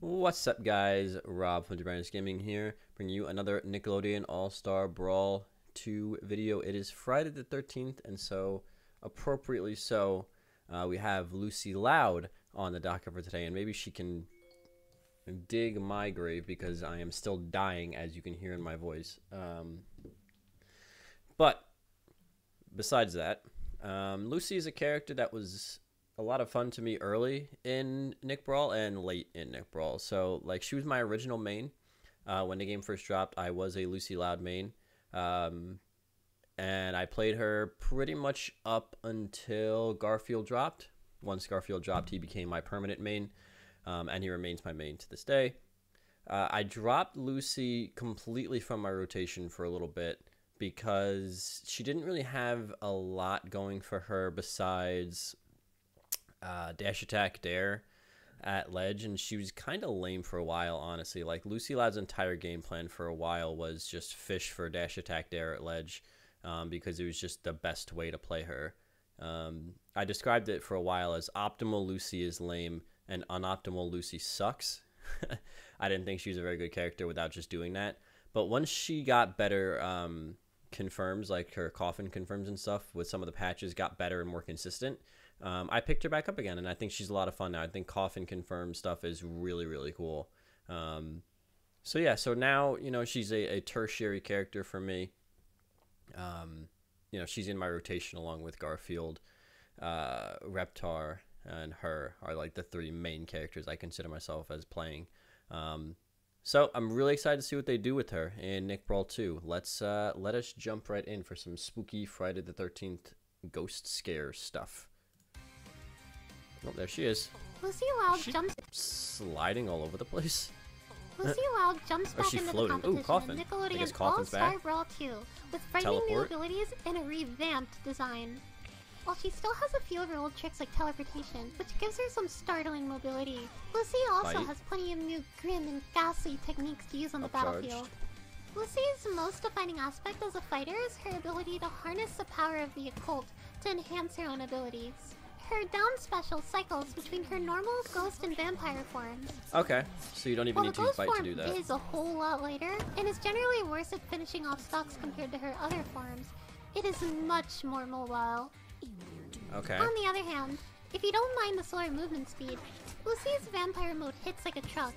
What's up, guys? Rob from Brandon's Gaming here, bringing you another Nickelodeon All-Star Brawl 2 video. It is Friday the 13th, and so, appropriately so, we have Lucy Loud on the docket for today, and maybe she can dig my grave because I am still dying, as you can hear in my voice. But, besides that, Lucy is a character that was a lot of fun to me early in Nick Brawl and late in Nick Brawl. So, like, she was my original main. When the game first dropped, I was a Lucy Loud main. And I played her pretty much up until Garfield dropped. Once Garfield dropped, he became my permanent main. And he remains my main to this day. I dropped Lucy completely from my rotation for a little bit because she didn't really have a lot going for her besides dash attack dare at ledge, and she was kind of lame for a while, honestly. Like, Lucy Loud's entire game plan for a while was just fish for dash attack dare at ledge, because it was just the best way to play her. I described it for a while as optimal Lucy is lame and unoptimal Lucy sucks. I didn't think she was a very good character without just doing that, but once she got better confirms, like her coffin confirms and stuff with some of the patches, got better and more consistent, I picked her back up again, and I think she's a lot of fun now. I think coffin confirmed stuff is really, really cool. So yeah, so now, you know, she's a tertiary character for me. You know, she's in my rotation along with Garfield, Reptar, and her are like the three main characters I consider myself as playing. So I'm really excited to see what they do with her in Nick Brawl 2. Let us jump right in for some spooky Friday the 13th ghost scare stuff. Oh, there she is. Lucy Loud jumps sliding all over the place. Lucy Loud jumps back into the competition. Ooh, coffin. In Nickelodeon All-Star Brawl 2 with frightening new abilities and a revamped design. While she still has a few of her old tricks like teleportation, which gives her some startling mobility, Lucy also has plenty of new grim and ghastly techniques to use on the battlefield. Lucy's most defining aspect as a fighter is her ability to harness the power of the occult to enhance her own abilities. Her down special cycles between her normal ghost and vampire forms. Okay, so you don't even need to fight to do that. The ghost form is a whole lot lighter and is generally worse at finishing off stocks compared to her other forms. It is much more mobile. Okay. On the other hand, if you don't mind the slower movement speed, Lucy's vampire mode hits like a truck.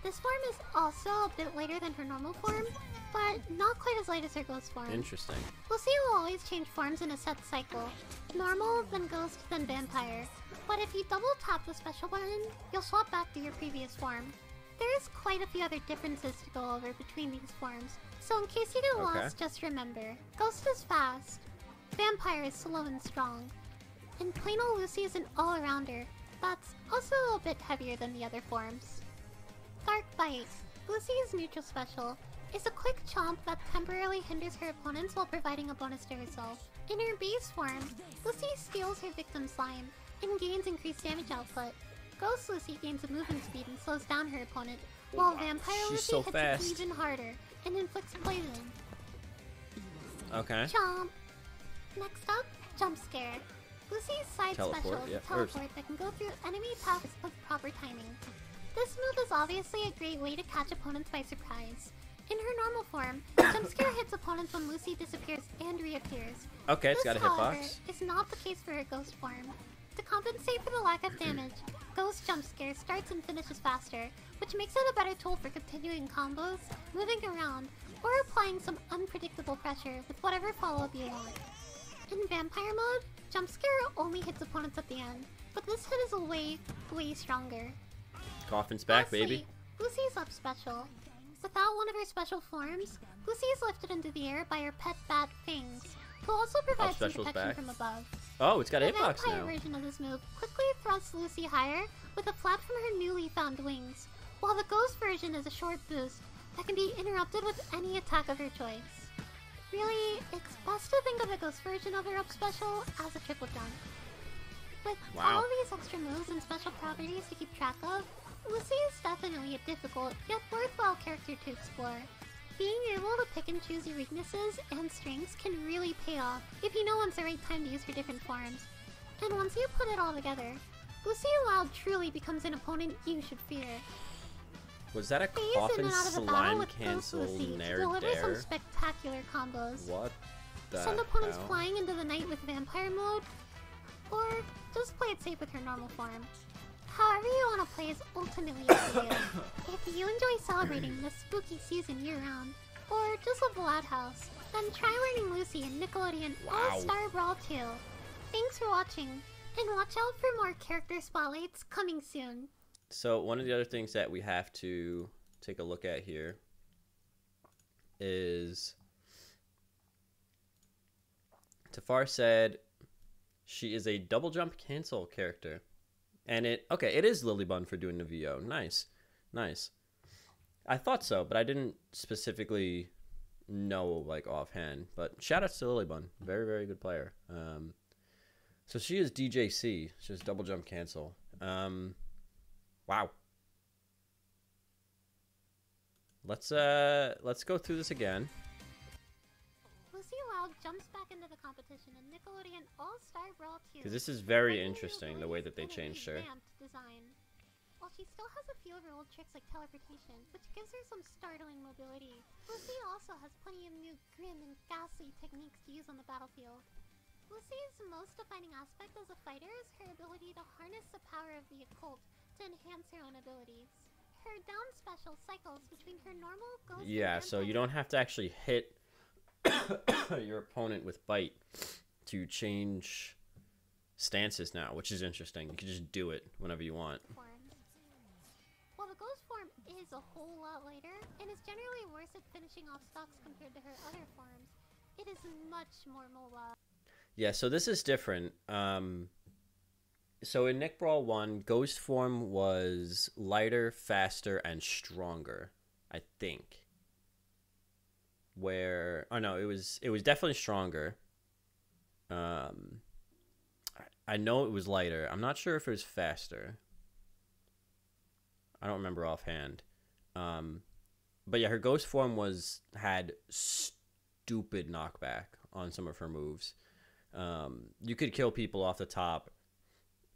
This form is also a bit lighter than her normal form, but not quite as light as her ghost form. Interesting. Lucy will always change forms in a set cycle. Normal, then ghost, then vampire. But if you double tap the special button, you'll swap back to your previous form. There is quite a few other differences to go over between these forms, so in case you get lost, just remember, ghost is fast, vampire is slow and strong, and plain old Lucy is an all-arounder that's also a bit heavier than the other forms. Dark Bite, Lucy's neutral special, is a quick chomp that temporarily hinders her opponents while providing a bonus to herself. In her base form, Lucy steals her victim's slime and gains increased damage output. Ghost Lucy gains a movement speed and slows down her opponent, while Vampire Lucy hits it even harder and inflicts poison. Okay. Chomp! Next up, Jump Scare. Lucy's side special is a teleport that can go through enemy paths with proper timing. This move is obviously a great way to catch opponents by surprise. In her normal form, Jump Scare hits opponents when Lucy disappears and reappears. Okay, it's got a hitbox. This, however, is not the case for her ghost form. To compensate for the lack of damage, Ghost Jump Scare starts and finishes faster, which makes it a better tool for continuing combos, moving around, or applying some unpredictable pressure with whatever follow-up you want. In Vampire mode, Jump Scare only hits opponents at the end, but this hit is way, way stronger. Coffin's back, baby. Lucy's up special. Without one of her special forms, Lucy is lifted into the air by her pet bat Fangs, who also provides some protection from above. Oh, it's got a hitbox now. The vampire version of this move quickly thrusts Lucy higher with a flap from her newly found wings, while the ghost version is a short boost that can be interrupted with any attack of her choice. Really, it's best to think of the ghost version of her up special as a triple jump. With all of these extra moves and special properties to keep track of, Lucy is definitely a difficult yet worthwhile character to explore. Being able to pick and choose your weaknesses and strengths can really pay off if you know when's the right time to use her different forms. And once you put it all together, Lucy Loud truly becomes an opponent you should fear. Was that a Phase in coffin and out of the battle slime with Ghost cancel Lucy to nair deliver some dare? spectacular combos. What the Send opponents hell? flying into the night with vampire mode, or just play it safe with her normal form. However you want to play is ultimately up to you. If you enjoy celebrating this spooky season year-round, or just love the Loud House, then try learning Lucy in Nickelodeon All-Star Brawl 2. Thanks for watching, and watch out for more character spotlights coming soon. So one of the other things that we have to take a look at here is Tafar said she is a double jump cancel character. And it is Lilybun for doing the VO. Nice. Nice. I thought so, but I didn't specifically know like offhand. But shout out to Lilybun. Very, very good player. So she is DJC. She's double jump cancel. Wow. Let's go through this again. Lucy Loud jumps back into the competition in Nickelodeon All-Star Brawl 2. Because this is very interesting, the way that they changed her. Design. While she still has a few of her old tricks like teleportation, which gives her some startling mobility, Lucy also has plenty of new grim and ghastly techniques to use on the battlefield. Lucy's most defining aspect as a fighter is her ability to harness the power of the occult to enhance her own abilities. Her down special cycles between her normal ghost Yeah, so you don't have to actually hit your opponent with bite to change stances now, which is interesting. You can just do it whenever you want. While the ghost form is a whole lot lighter and is generally worse at finishing off stocks compared to her other forms, it is much more mobile. Yeah, so this is different. So in Nick Brawl 1, ghost form was lighter, faster, and stronger, I think. Oh no, it was definitely stronger. I know it was lighter. I'm not sure if it was faster. I don't remember offhand. But yeah, her ghost form had stupid knockback on some of her moves. You could kill people off the top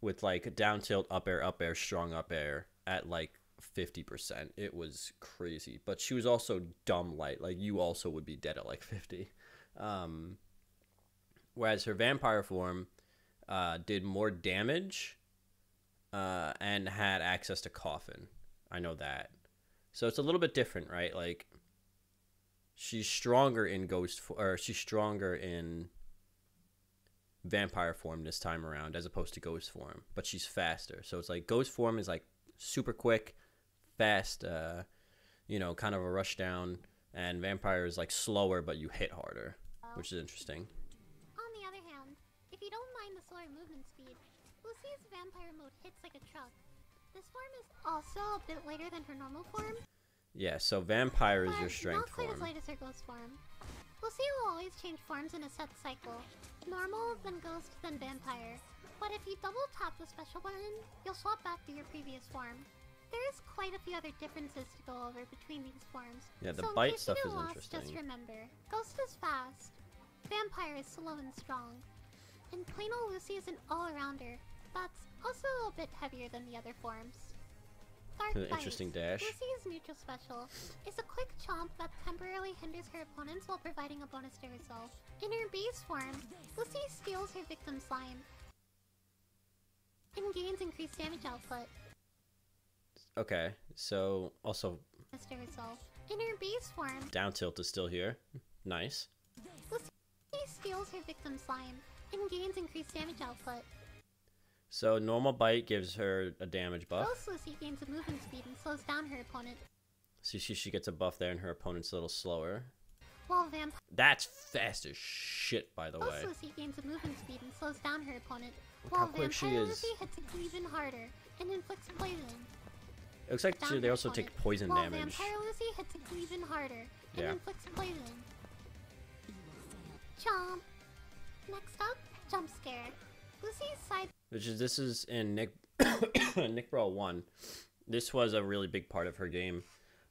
with like down tilt, up air, strong up air at like 50%. It was crazy. But she was also dumb light. Like you also would be dead at like 50. Whereas her vampire form did more damage and had access to coffin. I know that. So it's a little bit different, right? Like she's stronger in she's stronger in vampire form this time around as opposed to ghost form, but she's faster. So it's like ghost form is like super quick, fast, kind of a rush down, and vampire is like slower, but you hit harder, which is interesting. On the other hand, if you don't mind the slower movement speed, Lucy's vampire mode hits like a truck. This form is also a bit lighter than her normal form. Yeah, so vampire is your strength not quite form. as light as her ghost form. Lucy will always change forms in a set cycle. Normal, then ghost, then vampire. But if you double tap the special button, you'll swap back to your previous form. There is quite a few other differences to go over between these forms. Yeah, the so bite in case stuff you is get lost, interesting. just remember, ghost is fast, vampire is slow and strong, and plain old Lucy is an all-arounder that's also a bit heavier than the other forms. Dark An Bite. interesting dash. Lucy's neutral special is a quick chomp that temporarily hinders her opponents while providing a bonus to herself. In her base form, Lucy steals her victim's slime and gains increased damage output. Okay, so also To herself. In her base form, down tilt is still here. Nice. Lucy steals her victim's slime and gains increased damage output. So normal bite gives her a damage buff. Ghost Lucy gains a movement speed and slows down her opponent, So she gets a buff there, and her opponent's a little slower. while vampire That's fast as shit, by the way. Ghost Lucy gains a movement speed and slows down her opponent, Look while how quick she vampire is. Lucy hits even harder and inflicts poison. It looks like Down they her also opponent, take poison while damage. Vampire Lucy hits even harder and Yeah. inflicts poison. Chomp. Next up, jump scare. Lucy's side This is in Nick Nick Brawl 1. This was a really big part of her game,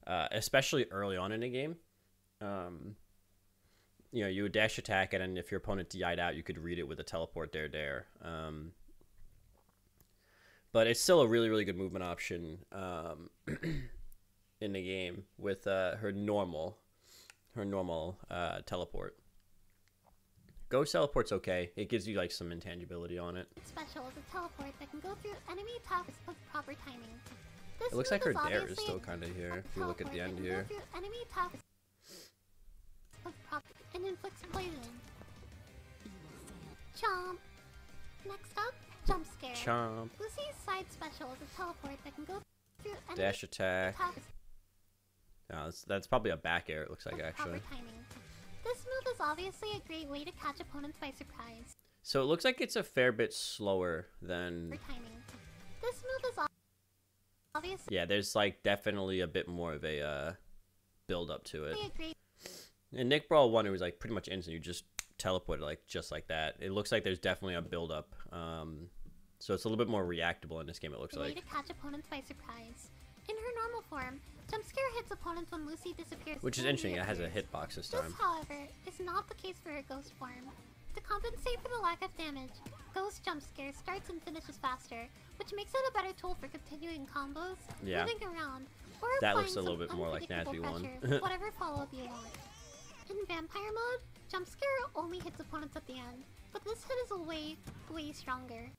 especially early on in the game. You would dash attack it, and if your opponent died out, you could read it with a teleport there. But it's still a really, really good movement option in in the game with her normal teleport. Ghost teleport's okay. It gives you like some intangibility on it. Special is a teleport that can go through enemy attacks with proper timing. This It looks like her move dare is obviously still kind of here. If you look at the teleport end that can here. go through enemy attacks with proper and inflicts poison. Chomp. Next up, jump scare. Chomp. Lucy's side special is a teleport that can go through enemy Dash attack. attacks No, that's probably a back air. It looks like with actually. proper timing. This move is obviously a great way to catch opponents by surprise. So it looks like it's a fair bit slower than. For timing. This move is obviously Yeah, there's like definitely a bit more of a build up to it. a great In Nick Brawl 1, it was like pretty much instant. You just teleported like just like that. It looks like there's definitely a build up. So it's a little bit more reactable in this game. It looks way like. to catch opponents by surprise. In her normal form, jump scare hits opponents when Lucy disappears. Which is and interesting. It has a reappears. hitbox this This, time. however, is not the case for her ghost form. To compensate for the lack of damage, Ghost jump scare starts and finishes faster, which makes it a better tool for continuing combos, Yeah. moving around, or That applying looks a little some bit more like unpredictable Nasby 1. pressure with whatever follow-up you want. In Vampire mode, jump scare only hits opponents at the end, but this hit is way stronger.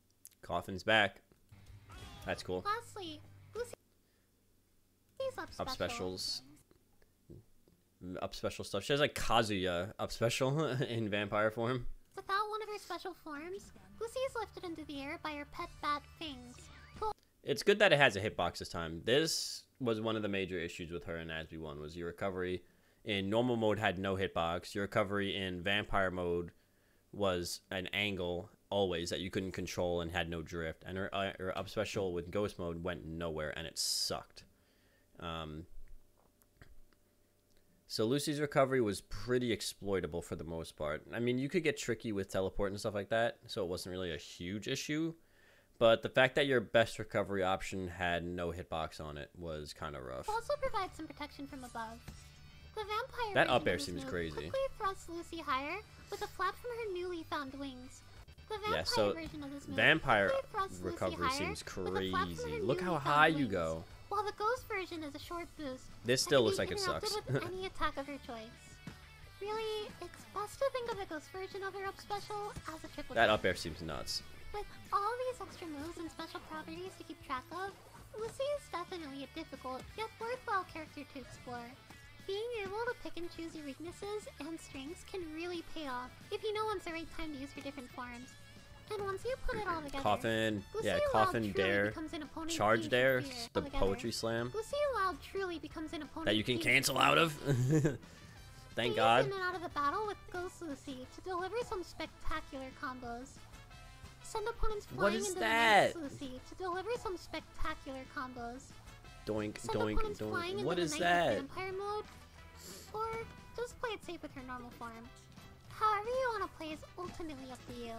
Coffin's back. That's cool. Lastly, Lucy's Up specials. Up special stuff. She has like Kazuya up special in vampire form. Without one of her special forms, Lucy is lifted into the air by her pet bat Fangs. It's good that it has a hitbox this time. This was one of the major issues with her in Nasby 1 was your recovery in normal mode had no hitbox. Your recovery in vampire mode was an angle always that you couldn't control and had no drift. And her up special with ghost mode went nowhere and it sucked. So Lucy's recovery was pretty exploitable for the most part. I mean, you could get tricky with teleport and stuff like that, so it wasn't really a huge issue. But the fact that your best recovery option had no hitbox on it was kind of rough. Also provides some protection from above. The vampire That version up air of this seems move crazy. quickly thrusts Lucy higher with a flap from her newly found wings. The vampire Yeah, so version of this move vampire quickly thrusts Lucy recovery higher seems with a flap from her crazy. Look how newly high found you wings, go. While the ghost version is a short boost. This that still can looks be like it interrupted sucks. with any attack of her choice. Really, it's best to think of the ghost version of her up special as a triple That jump. up air seems nuts. With all these extra moves and special properties to keep track of, Lucy is definitely a difficult yet worthwhile character to explore. Being able to pick and choose your weaknesses and strengths can really pay off if you know when's the right time to use her different forms. And once you put it all together, Coffin, Lucy yeah, Loud coffin truly dare, becomes an opponent charge you dare, should fear the altogether. poetry slam Lucy Loud truly becomes an opponent that you can should cancel fear. out of. Thank Phase God. in and out of the battle with Ghost Lucy to deliver some spectacular combos. Send opponents What flying is into that? the night with Lucy to deliver some spectacular combos. Doink, Send doink, opponents flying doink. into What the is night that? with Vampire mode, or just play it safe with her normal form. However you want to play is ultimately up to you.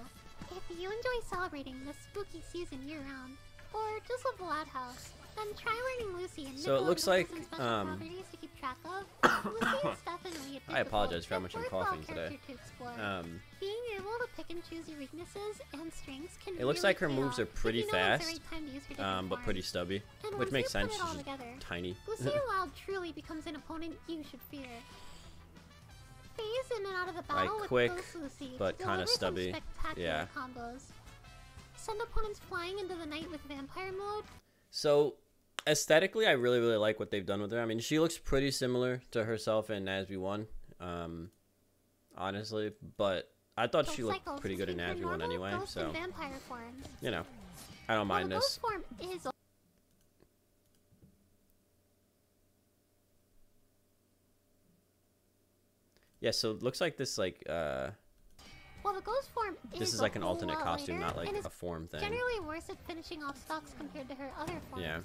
If you enjoy celebrating this spooky season year-round, or just love the Loud House, then try learning Lucy and So it looks like, some special properties to keep track of. Lucy is definitely a I apologize for how difficult much I'm yet worthwhile coughing today. character to explore. Um, Being able to pick and choose your weaknesses and strengths can It looks really like her pay moves off are pretty if you know when's the fast, right time to use her different but pretty forms. stubby, And which once makes you put sense. it all She's together, tiny. Lucy Loud truly becomes an opponent you should fear. Phase in and out of the battle with quick, Ghost Lucy but to kinda deliver some stubby. spectacular Yeah. combos. Send opponents flying into the night with Vampire mode. So aesthetically, I really, really like what they've done with her. I mean, she looks pretty similar to herself in Nasby 1, honestly, but I thought she looked cycles pretty good in between her Nasby 1 normal, anyway, ghost, so, and vampire forms. you know, I don't While mind the this. ghost form is Yeah, so it looks like this, like, while the ghost form this is a like an whole alternate lot costume, lighter not like and is a form thing. generally worse at finishing off stocks compared to her other forms. Yeah.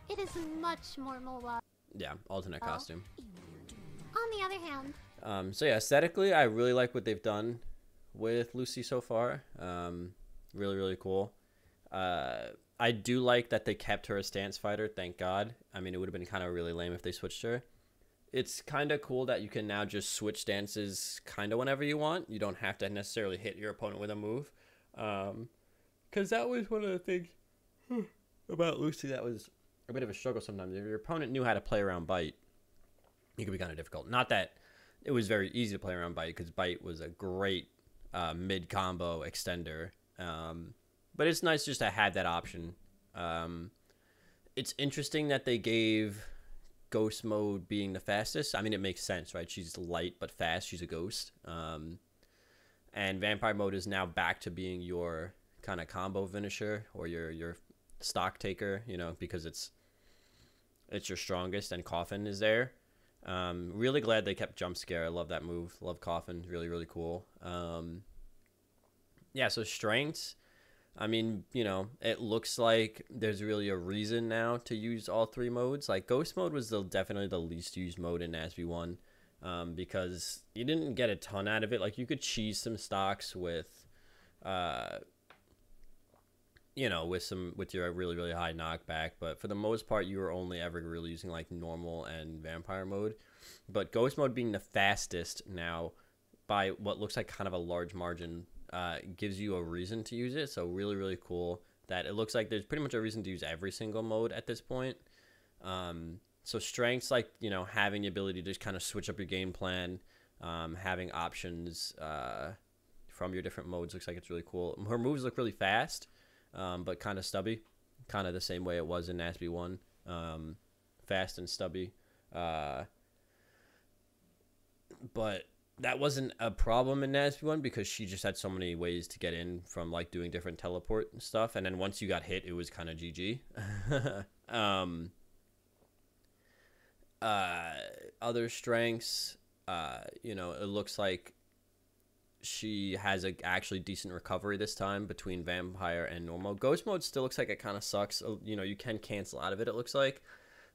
It is much more mobile. Yeah, alternate costume. On the other hand, So yeah, aesthetically, I really like what they've done with Lucy so far. Really, really cool. I do like that they kept her a stance fighter, thank God. I mean, it would have been kind of really lame if they switched her. It's kind of cool that you can now just switch stances kind of whenever you want. You don't have to necessarily hit your opponent with a move. Because that was one of the things about Lucy that was a bit of a struggle sometimes. If your opponent knew how to play around Bite, it could be kind of difficult. Not that it was very easy to play around Bite, because Bite was a great mid combo extender. But it's nice just to have that option. It's interesting that they gave Ghost mode being the fastest. I mean, it makes sense, right? She's light but fast. She's a ghost. And Vampire mode is now back to being your kind of combo finisher, or your stock taker, you know, because it's your strongest, and Coffin is there. Really glad they kept Jump Scare. I love that move. Love Coffin. Really, really cool. Yeah, so strengths. I mean, you know, it looks like there's really a reason now to use all three modes. Like, Ghost mode was definitely the least used mode in NASB 1, because you didn't get a ton out of it. Like, you could cheese some stocks with, you know, with your really, really high knockback. But for the most part, you were only ever really using, like, normal and vampire mode. But Ghost mode being the fastest now by what looks like kind of a large margin, gives you a reason to use it. So really, really cool that it looks like there's pretty much a reason to use every single mode at this point. So strengths, like, you know, having the ability to just kind of switch up your game plan, having options from your different modes, looks like it's really cool. Her moves look really fast, but kind of stubby, kind of the same way it was in NASB 1. Fast and stubby. But that wasn't a problem in NASB 1, because she just had so many ways to get in from, like, doing different teleport and stuff. And then once you got hit, it was kind of GG. Other strengths, you know, it looks like she has a actually decent recovery this time between vampire and normal. Ghost mode still looks like it kind of sucks. You know, you can cancel out of it, it looks like,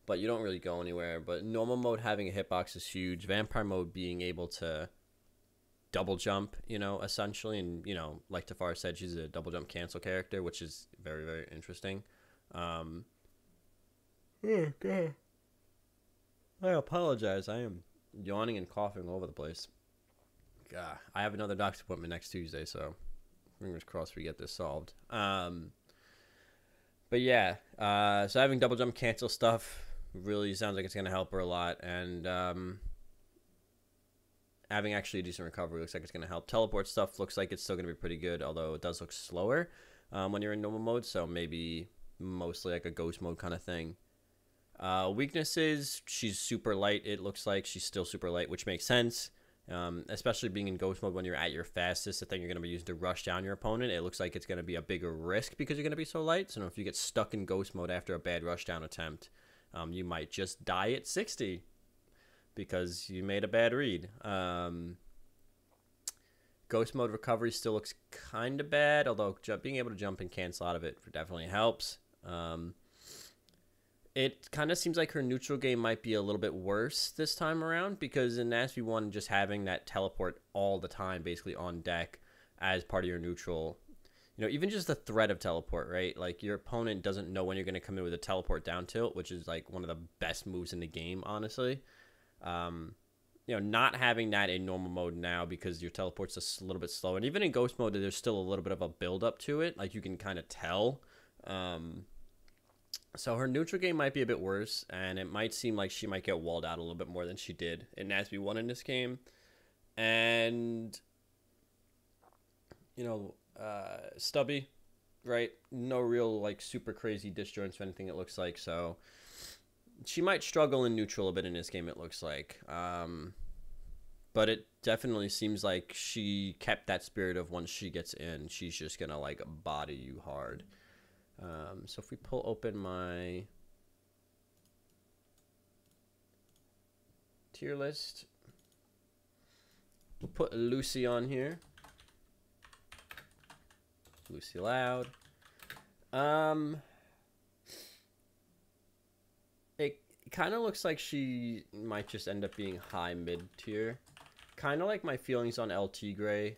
but you don't really go anywhere. But normal mode having a hitbox is huge. Vampire mode being able to double jump, you know, essentially. And, you know, like Tafar said, she's a double jump cancel character, which is very, very interesting. Oh, God. I apologize. I am yawning and coughing all over the place. God, I have another doctor's appointment next Tuesday, so fingers crossed we get this solved. But yeah, so having double jump cancel stuff really sounds like it's going to help her a lot. And having actually a decent recovery looks like it's going to help. Teleport stuff looks like it's still going to be pretty good, although it does look slower when you're in normal mode, so maybe mostly like a ghost mode kind of thing. Weaknesses, she's super light. It looks like she's still super light, which makes sense. Especially being in ghost mode when you're at your fastest, the thing you're going to be using to rush down your opponent. It looks like it's going to be a bigger risk because you're going to be so light. So if you get stuck in ghost mode after a bad rush down attempt, you might just die at 60 because you made a bad read. Ghost mode recovery still looks kind of bad, although being able to jump and cancel out of it definitely helps. It kind of seems like her neutral game might be a little bit worse this time around, because in NASB 1, just having that teleport all the time, basically on deck as part of your neutral, you know, even just the threat of teleport, right? Like, your opponent doesn't know when you're going to come in with a teleport down tilt, which is like one of the best moves in the game, honestly. You know, not having that in normal mode now because your teleport's just a little bit slow. And even in ghost mode, there's still a little bit of a build up to it. Like, you can kind of tell. So her neutral game might be a bit worse, and it might seem like she might get walled out a little bit more than she did in NASB 1 in this game. And, you know, stubby, right? No real, like, super crazy disjoints or anything, it looks like. So she might struggle in neutral a bit in this game, it looks like. But it definitely seems like she kept that spirit of once she gets in, she's just going to, like, body you hard. So if we pull open my tier list, we'll put Lucy on here. Lucy Loud. It kind of looks like she might just end up being high mid tier. Kind of like my feelings on LT Gray.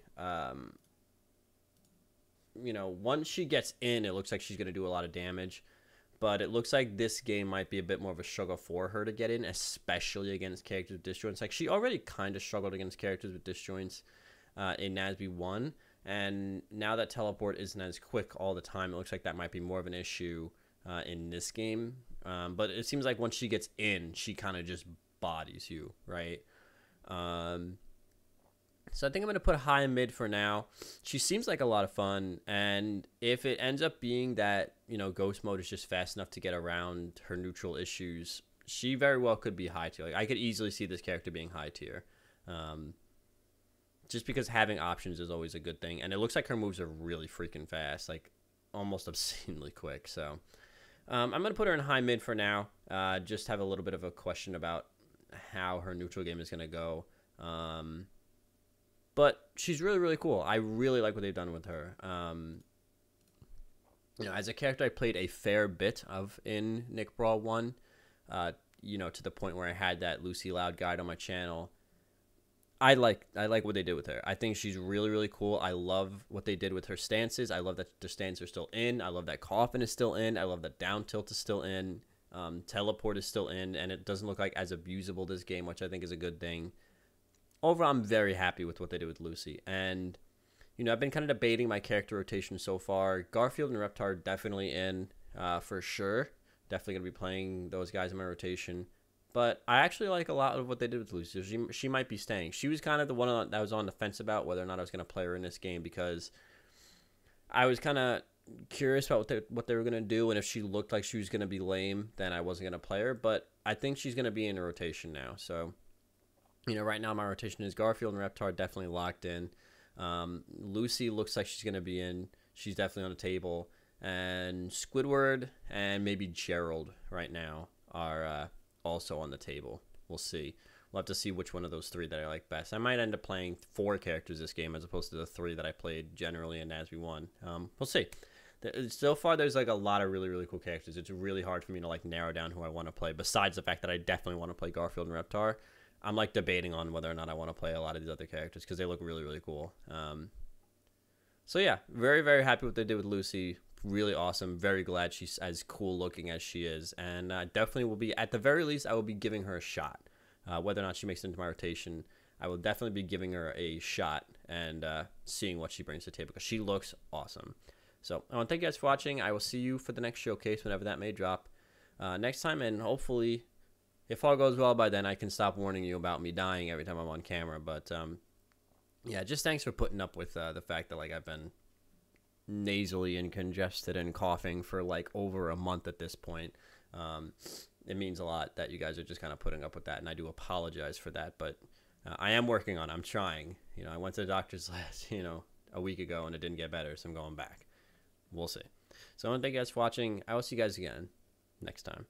You know, once she gets in, it looks like she's going to do a lot of damage. But it looks like this game might be a bit more of a struggle for her to get in, especially against characters with disjoints. Like, she already kind of struggled against characters with disjoints in NASB 1. And now that teleport isn't as quick all the time, it looks like that might be more of an issue in this game. But it seems like once she gets in, she kind of just bodies you, right? So I think I'm going to put high and mid for now. She seems like a lot of fun, and if it ends up being that, ghost mode is just fast enough to get around her neutral issues, she very well could be high tier. Like, I could easily see this character being high tier. Just because having options is always a good thing, and it looks like her moves are really freaking fast, like almost obscenely quick. So I'm going to put her in high mid for now. Just have a little bit of a question about how her neutral game is going to go. But she's really, really cool. I really like what they've done with her. As a character I played a fair bit of in Nick Brawl 1, to the point where I had that Lucy Loud guide on my channel. I like what they did with her. I think she's really, really cool. I love what they did with her stances. I love that the stances are still in. I love that coffin is still in. I love that down tilt is still in. Teleport is still in, and it doesn't look like as abusable this game, which I think is a good thing. Overall, I'm very happy with what they did with Lucy. And, I've been kind of debating my character rotation so far. Garfield and Reptar definitely in for sure. Definitely going to be playing those guys in my rotation. But I actually like a lot of what they did with Lucy. She might be staying. She was kind of the one that I was on the fence about whether or not I was going to play her in this game, because I was kind of curious about what they were going to do, and if she looked like she was going to be lame, then I wasn't going to play her. But I think she's going to be in a rotation now. So, right now my rotation is Garfield and Reptar definitely locked in. Lucy looks like she's going to be in. She's definitely on the table. And Squidward and maybe Gerald right now are also on the table. We'll see. We'll have to see which one of those three that I like best. I might end up playing 4 characters this game as opposed to the 3 that I played generally in As We Won. We'll see. So far, there's like a lot of really, really cool characters. It's really hard for me to like narrow down who I want to play, besides the fact that I definitely want to play Garfield and Reptar. I'm like debating on whether or not I want to play a lot of these other characters because they look really, really cool. So yeah, very, very happy with what they did with Lucy. Really awesome. Very glad she's as cool looking as she is. And definitely will be, at the very least, I will be giving her a shot. Whether or not she makes it into my rotation, I will definitely be giving her a shot and seeing what she brings to the table, because she looks awesome. So I want to thank you guys for watching. I will see you for the next showcase, whenever that may drop next time. And hopefully, if all goes well by then, I can stop warning you about me dying every time I'm on camera. But yeah, just thanks for putting up with the fact that like I've been nasally and congested and coughing for like over a month at this point. It means a lot that you guys are just kind of putting up with that, and I do apologize for that. But I am working on it. I'm trying. I went to the doctor's a week ago, and it didn't get better, so I'm going back. We'll see. So I want to thank you guys for watching. I will see you guys again next time.